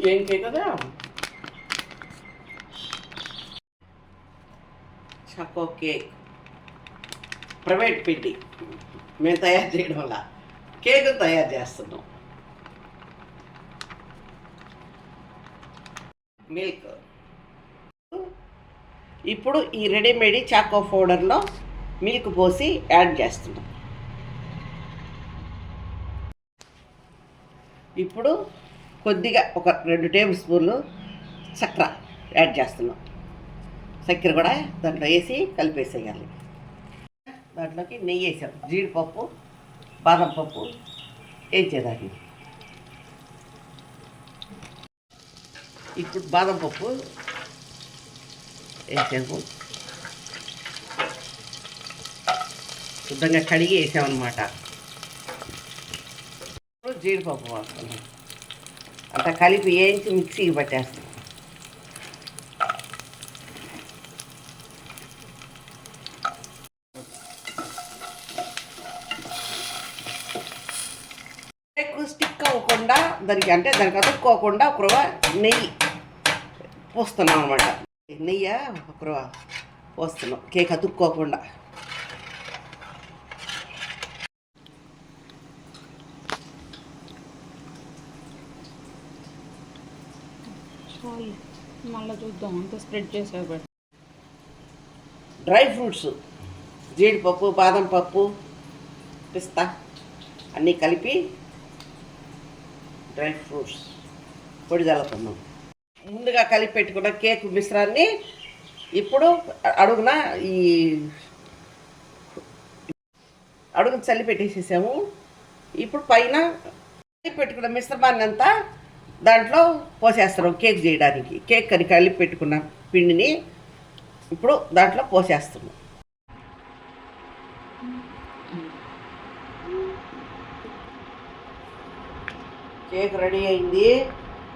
Plane cake కదా. Choco cake private పిండి మేము తయారు చేయడం వల్ల కేక్ తయారు చేస్తున్నాం. మిల్క్ ఇప్పుడు ఈ రెడీమేడ్ చాకో పౌడర్లో మిల్క్ పోసి యాడ్ చేస్తున్నాం. ఇప్పుడు కొద్దిగా ఒక 2 టేబుల్ స్పూన్లు చక్కెర యాడ్ చేస్తున్నాం. చక్కెర కూడా దాంట్లో వేసి కలిపేసేయాలి. దాంట్లోకి నెయ్యి వేసాం, జీడిపప్పు బాదం పప్పు వేసేదాన్ని. ఇప్పుడు బాదం పప్పు వేసాము, శుద్ధంగా కడిగి వేసామన్నమాట. ఇప్పుడు జీడిపప్పు వేస్తున్నాం, అంతా కలిపి వేయించి మిక్సీకి పట్టేస్తాం. ఎక్కువ స్టిక్ అవ్వకుండా దానికి అతుక్కోకుండా ఒక రవ్వ నెయ్యి పోస్తున్నాం అనమాట. నెయ్యి ఒక రవ్వ పోస్తున్నాం కేక్ అతుక్కోకుండా. మళ్ళీ చూద్దాం అంత స్ప్రెడ్ చేసే. డ్రై ఫ్రూట్స్ జీడిపప్పు బాదం పప్పు పిస్తా అన్నీ కలిపి డ్రై ఫ్రూట్స్ పొడి చల్లుతున్నాం. ముందుగా కలిపి పెట్టుకున్న కేక్ మిశ్రాన్ని ఇప్పుడు అడుగున చల్లి పెట్టేసేసాము. ఇప్పుడు పైన పెట్టుకున్న మిశ్రమాన్ని అంతా దాంట్లో పోసేస్తున్నాం. కేక్ చేయడానికి కేక్ అని కలిపి పెట్టుకున్న పిండిని ఇప్పుడు దాంట్లో పోసేస్తున్నాం. కేక్ రెడీ అయింది,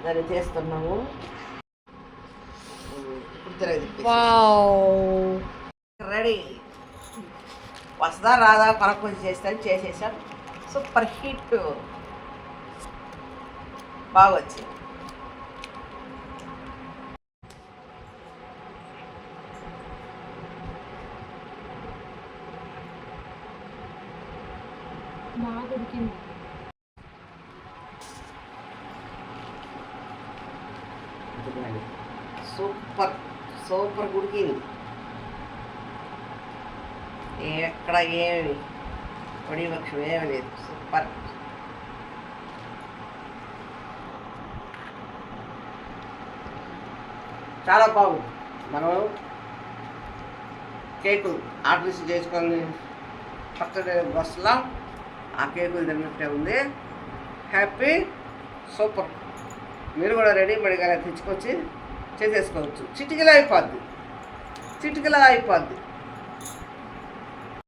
దాన్ని చేస్తున్నాము. రెడీ వస్తుందా రాదా కొనుక్కొని చేసేసాం. సూపర్ హిట్, బాగా వచ్చింది. బాగా ఉడికింది. సూపర్ సూపర్ ఉడికింది. ఎక్కడ ఏమి పొడి పక్షం ఏమి లేదు. సూపర్. చాలా బాగుంది. మనం కేకు ఆర్డర్స్ చేసుకొని పచ్చడి బస్సులో ఆ కేకులు తిన్నట్టే ఉంది. Happy, super. మీరు కూడా రెడీమేడ్గా తెచ్చుకొచ్చి చేసేసుకోవచ్చు. చిటికలో అయిపోద్ది.